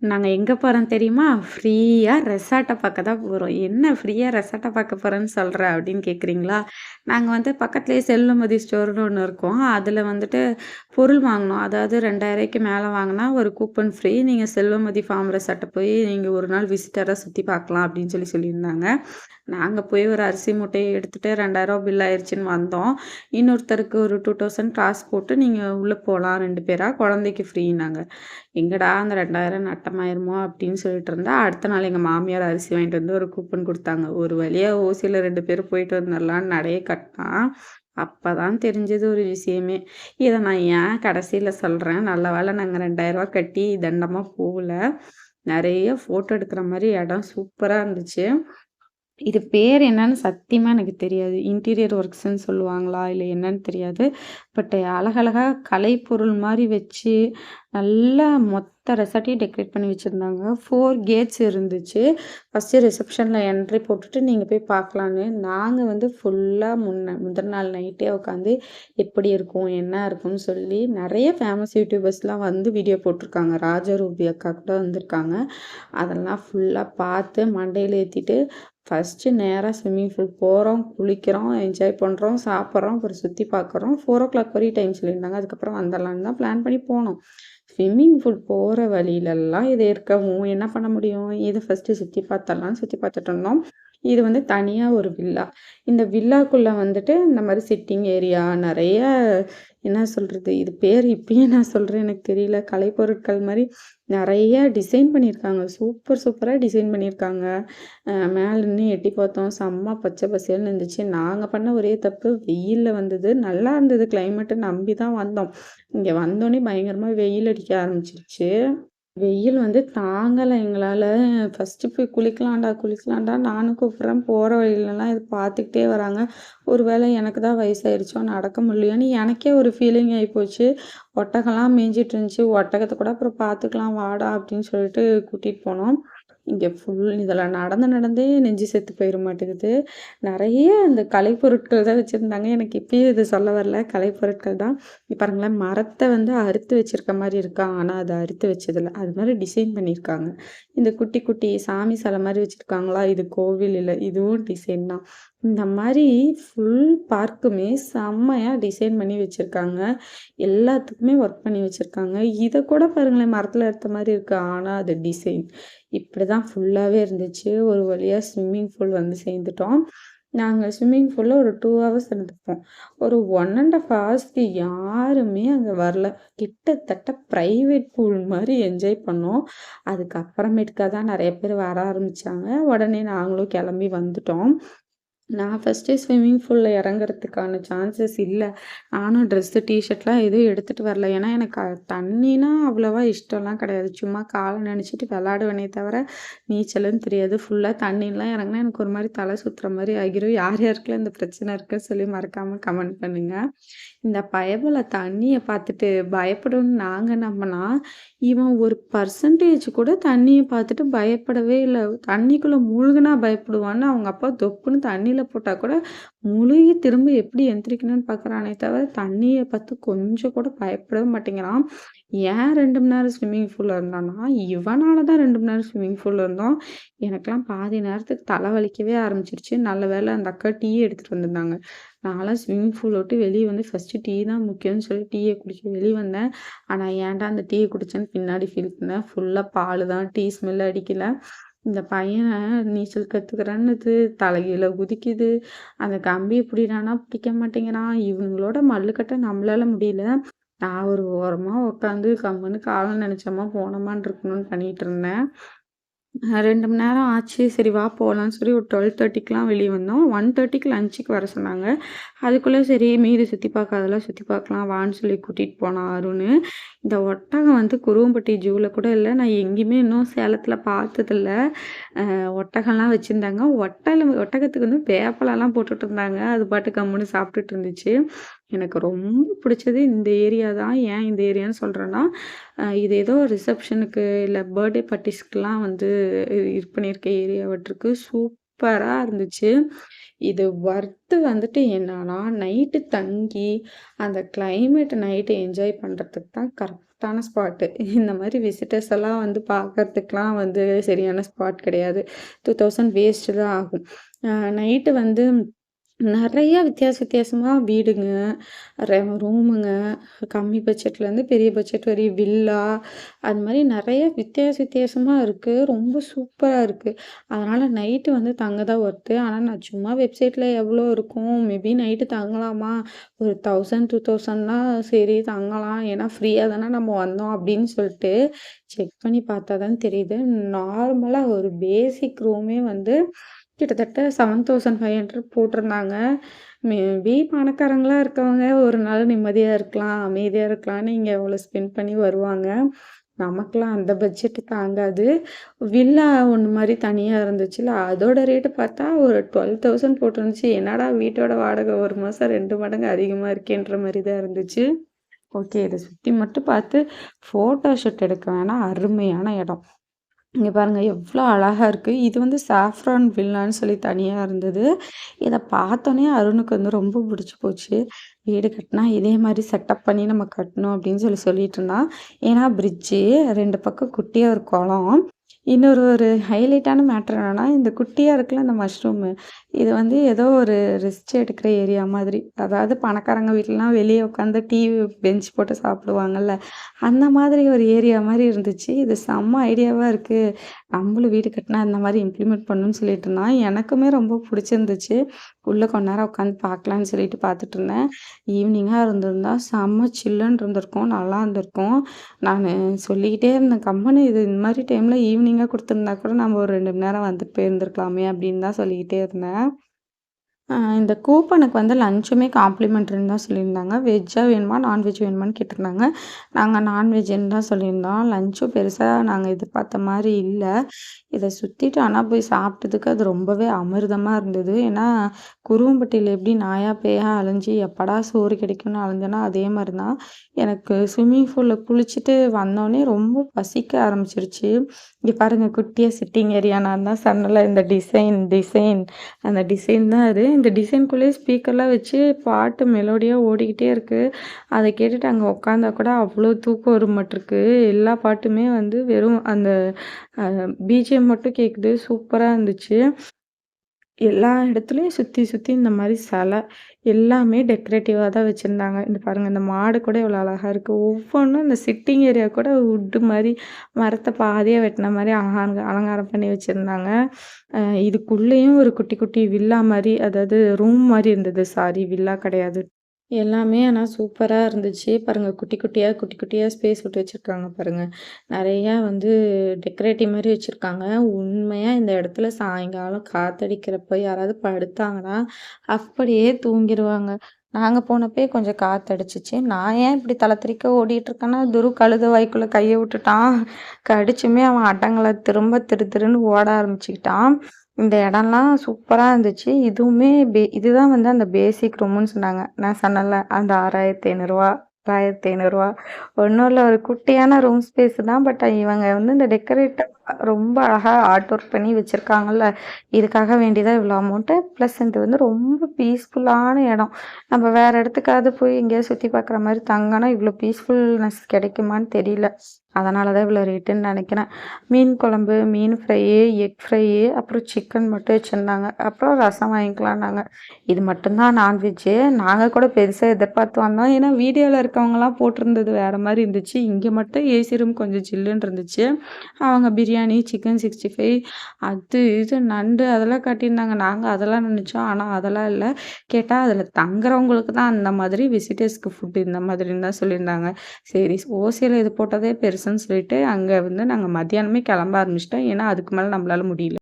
நாங்க எங்க போறோம் தெரியுமா? ஃப்ரீயா ரெசார்ட்ட பார்க்க தான் போறோம். "என்ன ஃப்ரீயா ரெசார்ட்ட பார்க்க போறேன்னு சொல்ற?" அப்படின்னு கேட்குறீங்களா? நாங்க வந்து பக்கத்திலேயே செல்லுமதி ஸ்டோர்ன்னு ஒண்ணு இருக்கும். அதில வந்துட்டு பொருள் வாங்குனோம். அதாவது ரூ. 2000க்கு மேல வாங்குனா ஒரு கூப்பன் ஃப்ரீ. நீங்க செல்வமதி ஃபார்ம் ரெசார்ட்ட போய் நீங்க ஒரு நாள் விசிட்டரா சுத்தி பார்க்கலாம் அப்படின்னு சொல்லியிருந்தாங்க. நாங்க போய் ஒரு அரிசி மூட்டைய எடுத்துட்டு ரூ. 2000 பில் ஆயிருச்சுன்னு வந்தோம். இன்னொருத்தருக்கு ஒரு 2000 காசு போட்டு நீங்க உள்ள போலாம் 2 பேரா, குழந்தைக்கு ஃப்ரீன்னாங்க. எங்கடா அந்த 2000 நட்டமாயிருமோ அப்படின்னு சொல்லிட்டு இருந்தா, அடுத்த நாள் எங்க மாமியார் அரிசி வாங்கிட்டு வந்து ஒரு கூப்பன் குடுத்தாங்க. ஒரு வழியா ஓசியில 2 பேரும் போயிட்டு வந்துரலான்னு நடைய கட்னா, அப்பதான் தெரிஞ்சது ஒரு விஷயமே. இத நான் ஏன் கடைசியில சொல்றேன். நல்ல வேளை நாங்க ரூ. 2000 கட்டி தண்டமா போகல. நெறைய ஃபோட்டோ எடுக்கிற மாரி இடம் சூப்பரா இருந்துச்சு. இது பேர் என்னன்னு சத்தியமா எனக்கு தெரியாது. இன்டீரியர் ஒர்க்ஸ்ன்னு சொல்லுவாங்களா? இல்ல என்னன்னு தெரியாது. பட் அழகழகா கலைப்பொருள் மாரி வச்சு, நல்லா மொத்த ரெசார்ட்டையும் டெக்கரேட் பண்ணி வச்சிருந்தாங்க. 4 கேட்ஸ் இருந்துச்சு. ஃபர்ஸ்ட்டு ரிசப்ஷன்ல என்ட்ரி போட்டுட்டு நீங்க போய் பார்க்கலான்னு. நாங்க வந்து ஃபுல்லா முந்தின நாள் நைட்டே உட்காந்து எப்படி இருக்கும்? என்ன இருக்கும்ன்னு சொல்லி நெறைய ஃபேமஸ் யூடியூபர்ஸ்லாம் வந்து வீடியோ போட்டிருக்காங்க. ராஜா ரூபி அக்கா கூட வந்திருக்காங்க. அதெல்லாம் ஃபுல்லா பார்த்து மண்டையில ஏத்திட்டு ஃபர்ஸ்ட்டு நேரா ஸ்விம்மிங் பூல் போறோம், குளிக்கிறோம், என்ஜாய் பண்றோம், சாப்பிட்றோம், அப்புறம் சுத்தி பார்க்குறோம். 4:00 வரையும் டைம் சொல்லியிருந்தாங்க. அதுக்கப்புறம் வந்துரலான்னு தான் பிளான் பண்ணி போனோம். ஸ்விம்மிங் பூல் போற வழியிலலாம் இது இருக்கவும் என்ன பண்ண முடியும்? இத ஃபர்ஸ்ட்டு சுத்தி பார்த்துரலான்னு சுத்தி பார்த்துட்டு இருந்தோம். இது வந்து தனியா ஒரு வில்லா. இந்த வில்லாக்குள்ள வந்துட்டு இந்த மாரி சிட்டிங் ஏரியா நெறைய என்ன சொல்றது? இது பேர் இப்பயும் நான் சொல்றேன் எனக்கு தெரியல. கலைப்பொருட்கள் மாரி நெறைய டிசைன் பண்ணியிருக்காங்க. சூப்பர் சூப்பரா டிசைன் பண்ணியிருக்காங்க. மேல நின்னு எட்டி பார்த்தோம். செம்ம பச்சை பசேல்னு இருந்துச்சு. நாங்க பண்ண ஒரே தப்பு வெயில்ல வந்தது. நல்லா இருந்தது கிளைமேட்டு நம்பி தான் வந்தோம். இங்க வந்தோனே பயங்கரமா வெயில் அடிக்க ஆரம்பிச்சிருச்சு. வெயில் வந்து தாங்கல எங்களால. ஃபர்ஸ்ட்டு போய் குளிக்கலாம்டா, குளிக்கலாம்டா நானும் கூப்பிடுறேன். போற வழிலலாம் இது பார்த்துக்கிட்டே வராங்க. ஒரு வேளை எனக்கு தான் வயசாயிருச்சோ, நடக்க முடியலையோன்னு எனக்கே ஒரு ஃபீலிங் ஆயிப்போச்சு. ஒட்டகம்லாம் மேய்ஞ்சிட்டு இருந்துச்சு. ஒட்டகத்த கூட அப்புறம் பார்த்துக்கலாம் வாடா அப்படின்னு சொல்லிட்டு கூட்டிட்டு போனோம். இங்க இதில நடந்து நடந்தே நெஞ்சு செத்து போயிற மாட்டேங்குது. நெறைய இந்த கலைப்பொருட்கள் தான் வச்சிருந்தாங்க. எனக்கு இப்பயும் இது சொல்ல வரல. கலைப்பொருட்கள் தான். இங்க பாருங்களேன், மரத்த வந்து அறுத்து வச்சிருக்க மாரி இருக்கா. ஆனா அத அறுத்து வச்சதில்ல. அது மாரி டிசைன் பண்ணியிருக்காங்க. இந்த குட்டி குட்டி சாமி செல மாரி வச்சிருக்காங்களா, இது கோவில் இல்ல. இதுவும் டிசைன் தான். இந்த மாரி ஃபுல் பார்க்குமே செம்மையா டிசைன் பண்ணி வச்சிருக்காங்க. எல்லாத்துக்குமே ஒர்க் பண்ணி வச்சிருக்காங்க. இத கூட பாருங்களேன், மரத்துல எடுத்த மாரி இருக்கு. ஆனா அது டிசைன். இப்படிதான் ஃபுல்லாவே இருந்துச்சு. ஒரு வழியா ஸ்விம்மிங் பூல் வந்து சேர்ந்துட்டோம். நாங்க ஸ்விம்மிங் பூல்ல ஒரு 2 ஹவர்ஸ் இருந்திருப்போம். ஒரு 1 1/2 ஹவர்ஸ்க்கு யாருமே அங்க வரல. கிட்டத்தட்ட பிரைவேட் பூல் மாரி என்ஜாய் பண்ணோம். அதுக்கப்புறமேட்டுக்கா தான் நெறைய பேர் வர ஆரம்பிச்சாங்க. உடனே நாங்களும் கிளம்பி வந்துட்டோம். நான் ஃபர்ஸ்ட்டு ஸ்விம்மிங் பூல்ல இறங்குறதுக்கான சான்சஸ் இல்ல. நானும் ட்ரெஸ்ஸு, டீஷர்ட்லாம் எதுவும் எடுத்துட்டு வரல. ஏன்னா, எனக்கு தண்ணினா அவ்வளவா இஷ்டம்லாம் கிடையாது. சும்மா கால நனச்சுட்டு விளையாடுவேனே தவிர, நீச்சலும் தெரியாது. ஃபுல்லா தண்ணிலாம் இறங்குனா எனக்கு ஒரு மாரி தலை சுத்துற மாரி ஆகிரும். யார் யாருக்கெல்லாம் இந்த பிரச்சனை இருக்குன்னு சொல்லி மறக்காம கமெண்ட் பண்ணுங்க. இந்த பயபுல தண்ணிய பார்த்துட்டு பயப்படும்னு நாங்க நம்புனா, இவன் ஒரு பெர்சன்டேஜ் கூட தண்ணிய பார்த்துட்டு பயப்படவே இல்ல. தண்ணிக்குள்ள மூழ்குனா பயப்படுவான்னு, அவங்க அப்பா தொப்புன்னு தண்ணீல போட்டா கூட முழுகி திரும்ப எப்படி எந்திரிக்கணும்னு பார்க்குறானே தவிர, தண்ணிய பார்த்து கொஞ்சம் கூட பயப்படவே மாட்டேங்கிறான். ஏன் 2 மணி நேரம் ஸ்விம்மிங் பூல்ல இருந்தான்னா, இவனால தான் 2 மணி நேரம் ஸ்விம்மிங் பூல்ல இருந்தோம். எனக்கெல்லாம் பாதி நேரத்துக்கு தலை வலிக்கவே ஆரம்பிச்சுருச்சு. நல்ல வேளை அந்த அக்கா டீ எடுத்துட்டு வந்திருந்தாங்க. நான்லாம் ஸ்விம்மிங் பூல விட்டு வெளிய வந்து ஃபர்ஸ்ட்டு டீ தான் முக்கியம்னு சொல்லி டீய குடிக்க வெளிய வந்தேன். ஆனா ஏன்டா அந்த டீய குடிச்சேன்னு பின்னாடி ஃபீல் பண்ணேன். ஃபுல்லா பாலு தான். டீ ஸ்மெல் அடிக்கல. இந்த பையன நீச்சல் கத்துக்கிறேன்னுது, தலைகீழ குதிக்குது. அந்த கம்பிய புடிடான்னா பிடிக்க மாட்டேங்கிறான். இவனுங்களோட மல்லு கட்ட நம்மளால முடியல. நான் ஒரு ஓரமா உட்காந்து கம்முன்னு காலம் நனைச்சோமா, போனோமான்னு இருக்கணும்னு பண்ணிட்டு இருந்தேன். 2 மணி நேரம் ஆச்சு. சரி வா போலான்னு சொல்லி ஒரு 12:30க்குலாம் வெளிய வந்தோம். 1:30க்கு லஞ்சுக்கு வர சொன்னாங்க. அதுக்குள்ள சரி மீதி சுத்தி பார்க்காதெல்லாம் சுத்தி பார்க்கலாம் வான்னு சொல்லி கூட்டிட்டு போனான் அருணு. இந்த ஒட்டகம் வந்து குருவம்பட்டி ஜூல கூட இல்ல. நான் எங்கேயுமே இன்னும் சேலத்துல பார்த்ததில்ல. ஒட்டகம்லாம் வச்சிருந்தாங்க. ஒட்டகத்துக்கு வந்து வேப்பலலாம் போட்டுட்டு இருந்தாங்க. அது பாட்டுக்கு கம்முன்னு சாப்பிட்டுட்டு இருந்துச்சு. எனக்கு ரொம்ப பிடிச்சது இந்த ஏரியா தான். ஏன் இந்த ஏரியான்னு சொல்றேன்னா, இது ஏதோ ரிசப்ஷனுக்கு இல்ல பர்த்டே பார்ட்டீஸ்க்குலாம் வந்து இது பண்ணியிருக்க ஏரியாவாட்ருக்கு. சூப்பரா இருந்துச்சு. இது வொர்த்து வந்துட்டு என்னன்னா, நைட்டு தங்கி அந்த கிளைமேட் நைட்டு என்ஜாய் பண்றதுக்கு தான் கரெக்டான ஸ்பாட்டு. இந்த மாரி விசிட்டர்ஸ் எல்லாம் வந்து பார்க்கறதுக்குலாம் வந்து சரியான ஸ்பாட் கிடையாது. 2000 வேஸ்ட்டு தான் ஆகும். அ நைட்டு வந்து நெறைய வித்தியாசமா வீடுங்க, ரூமுங்க, கம்மி பட்ஜெட்லேருந்து பெரிய பட்ஜெட் வரையும் வில்லா, அது மாரி நெறைய வித்தியாசமா இருக்கு. ரொம்ப சூப்பரா இருக்கு. அதனால நைட்டு வந்து தங்க தான் ஒர்த்து. ஆனா நான் சும்மா வெப்சைட்ல எவ்வளோ இருக்கும், மேபி நைட்டு தங்கலாமா, ஒரு 1000, 2000னா சரி தங்கலாம். ஏன்னா ஃப்ரீயா தானே நம்ம வந்தோம் அப்படின்னு சொல்லிட்டு செக் பண்ணி பார்த்தா தான் தெரியுது. நார்மலா ஒரு பேசிக் ரூமே வந்து கிட்டத்தட்ட 7500 போட்டிருந்தாங்க. மேபி பணக்காரங்களா இருக்கவங்க ஒரு நாள் நிம்மதியா இருக்கலாம், அமைதியா இருக்கலாம்னு இங்க அவ்வளோ ஸ்பெண்ட் பண்ணி வருவாங்க. நமக்கெல்லாம் அந்த பட்ஜெட் தாங்காது. வில்லா ஒண்ணு மாரி தனியா இருந்துச்சுல்ல, அதோட ரேட்டு பார்த்தா ஒரு 12,000 போட்டிருந்துச்சு. என்னடா வீட்டோட வாடகை 1 மாசம் 2 மடங்கு அதிகமா இருக்கேன்ற மாரி தான் இருந்துச்சு. ஓகே. இத சுத்தி மட்டும் பார்த்து ஃபோட்டோ ஷூட் எடுக்க வேணா, அருமையான இடம். இங்க பாருங்க எவ்ளோ அழகா இருக்கு. இது வந்து சாஃப்ரான் வில்லான்னு சொல்லி தனியா இருந்தது. இத பார்த்தோனே அருணுக்கு வந்து ரொம்ப பிடிச்சு போச்சு. வீடு கட்டினா இதே மாரி செட்டப் பண்ணி நம்ம கட்டணும் அப்படின்னு சொல்லிட்டு இருந்தான். ஏன்னா பிரிட்ஜு 2 பக்கம் குட்டியா ஒரு குளம். இன்னொரு ஒரு ஹைலைட்டான மேட்டர் என்னன்னா, இந்த குட்டியா இருக்குல்ல இந்த மஷ்ரூமு, இது வந்து ஏதோ ஒரு ரெஸ்ட் எடுக்கிற ஏரியா மாதிரி. அதாவது பணக்காரங்க வீட்லலாம் வெளிய உட்காந்து டீ பெஞ்ச் போட்டு சாப்பிடுவாங்கல்ல, அந்த மாதிரி ஒரு ஏரியா மாரி இருந்துச்சு. இது செம்ம ஐடியாவா இருக்கு. நம்மளும் வீடு கட்டினா அந்த மாரி இம்ப்ளிமெண்ட் பண்ணணும்னு சொல்லிட்டு இருந்தான். எனக்குமே ரொம்ப புடிச்சிருந்துச்சு. உள்ள கொஞ்ச நேரம் உட்காந்து பார்க்கலான்னு சொல்லிட்டு பார்த்துட்டுருந்தேன். ஈவினிங்கா இருந்திருந்தா செம்ம சில்லுன்னு இருந்திருக்கும். நல்லா இருந்திருக்கும். நானு சொல்லிக்கிட்டே இருந்தேன். கம்முனு இது இந்த மாரி டைம்ல ஈவினிங்கா குடுத்துருந்தா கூட நம்ம ஒரு 2 மணி நேரம் வந்துட்டு போயிருந்துருக்கலாமே அப்படின்னு தான் சொல்லிக்கிட்டே இருந்தேன். இந்த கூப்பனுக்கு வந்து லஞ்சுமே காம்ப்ளிமெண்ட்ரின்னு தான் சொல்லியிருந்தாங்க. வெஜ்ஜா வேணுமா? நான்வெஜ் வேணுமான்னு கேட்டிருந்தாங்க. நாங்க நான்வெஜ்ஜுன்னு தான் சொல்லியிருந்தோம். லஞ்சும் பெருசா நாங்க எதிர்பார்த்த மாரி இல்ல. இத சுத்திட்டு ஆனா போய் சாப்பிட்டதுக்கு அது ரொம்பவே அமிர்தமா இருந்தது. ஏன்னா, குருவம்பட்டியில எப்படி நாயா பேயா அலைஞ்சு எப்படா சோறு கிடைக்கும்னு அலைஞ்சேனோ, அதே மாரி தான். எனக்கு ஸ்விம்மிங் பூல்ல குளிச்சுட்டு வந்தோனே ரொம்ப பசிக்க ஆரம்பிச்சுருச்சு. இங்க பாருங்க குட்டியா சிட்டிங் ஏரியா நான் தான் சொன்னேன்ல இந்த டிசைன் அந்த டிசைன் தான் அது. இந்த டிசைனுக்குள்ளேயே ஸ்பீக்கர்லாம் வச்சு பாட்டு மெலோடியா ஓடிக்கிட்டே இருக்கு. அத கேட்டுட்டு அங்க உட்காந்தா கூட அவ்ளோ தூக்கம் வருமாட்ருக்கு. எல்லா பாட்டுமே வந்து வெறும் அந்த பிஜிஎம் மட்டும் கேட்குது. சூப்பரா இருந்துச்சு. எல்லா இடத்துலயும் சுத்தி இந்த மாரி எல்லாமே டெக்கரேட்டிவா தான் வச்சிருந்தாங்க. இந்த பாருங்க இந்த மாடு கூட எவ்வளோ அழகா இருக்கு. ஒவ்வொன்னும் இந்த சிட்டிங் ஏரியா கூட வுட்டு மாரி மரத்த பாதியா வெட்டுன மாரி அலங்காரம் பண்ணி வச்சிருந்தாங்க. அ இதுக்குள்ளேயும் ஒரு குட்டி குட்டி வில்லா மாரி அதாவது ரூம் மாரி இருந்தது. சாரி வில்லா கிடையாது. எல்லாமே ஆனா சூப்பரா இருந்துச்சு. பாருங்க குட்டி குட்டியா ஸ்பேஸ் விட்டு வச்சிருக்காங்க பாருங்க. நெறையா வந்து டெக்கரேட்டிவ் மாரி வச்சிருக்காங்க. உண்மையா இந்த இடத்துல சாயங்காலம் காத்தடிக்கிறப்ப யாராவது படுத்தாங்கன்னா, அப்படியே தூங்கிருவாங்க. நாங்க போனப்பயே கொஞ்சம் காத்தடிச்சுச்சு. நான் ஏன் இப்படி தல தெறிக்க ஓடிட்டு இருக்கேன்னா, துரு கழுத வாய்க்குள்ள கைய விட்டுட்டான். கடிச்சுமே அவன் அடங்கல. திரும்ப திரு திருன்னு ஓட ஆரம்பிச்சுக்கிட்டான். இந்த இடம்லாம் சூப்பரா இருந்துச்சு. இதுவுமே இதுதான் வந்து அந்த பேசிக் ரூமுன்னு சொன்னாங்க. நான் சொன்னேன்ல அந்த ரூ. 6,500 ரூ. 6,500 ஒண்ணும் இல்ல ஒரு குட்டியான ரூம் ஸ்பேஸ் தான். பட் இவங்க வந்து இந்த டெக்கரேட்டர் ரொம்ப அழகா ஆர்ட் ஒர்க் பண்ணி வச்சிருக்காங்கல்ல. இதுக்காக வேண்டி தான் இவ்வளோ அமௌண்ட்டு. ப்ளஸ் இது வந்து ரொம்ப பீஸ்ஃபுல்லான இடம். நம்ம வேற இடத்துக்காவது போய் எங்கேயாவது சுத்தி பார்க்குற மாரி தங்கனா இவ்வளோ பீஸ்ஃபுல்னஸ் கிடைக்குமான்னு தெரியல. அதனால தான் இவ்வளோ ரேட்டுன்னு நெனைக்கிறேன். மீன் குழம்பு, மீன் ஃப்ரையி, எக் ஃப்ரையி, அப்புறம் சிக்கன் மட்டும் வச்சிருந்தாங்க. அப்புறம் ரசம் வாங்கிக்கலான்னாங்க. இது மட்டும் தான் நான்வெஜ்ஜு. நாங்க கூட பெருசா எதிர்பார்த்து வந்தோம். ஏன்னா வீடியோல இருக்கவங்கலாம் போட்டிருந்தது வேற மாரி இருந்துச்சு. இங்க மட்டும் ஏசி ரூம் கொஞ்சம் சில்லுன்னு இருந்துச்சு. அவங்க பிரியாணி, சிக்கன் 65 அது இது நண்டு அதெல்லாம் காட்டியிருந்தாங்க. நாங்க அதெல்லாம் நெனச்சோம். ஆனா அதெல்லாம் இல்ல. கேட்டா அதில தங்குறவங்களுக்கு தான் அந்த மாதிரி, விசிட்டர்ஸ்க்கு ஃபுட் இந்த மாதிரின்னு தான் சொல்லியிருந்தாங்க. சரி ஓசியில இது போட்டதே பெருசுன்னு சொல்லிட்டு, அங்க வந்து நாங்க மத்தியானமே கிளம்ப ஆரம்பிச்சுட்டோம். ஏன்னா அதுக்கு மேல நம்மளால முடியல.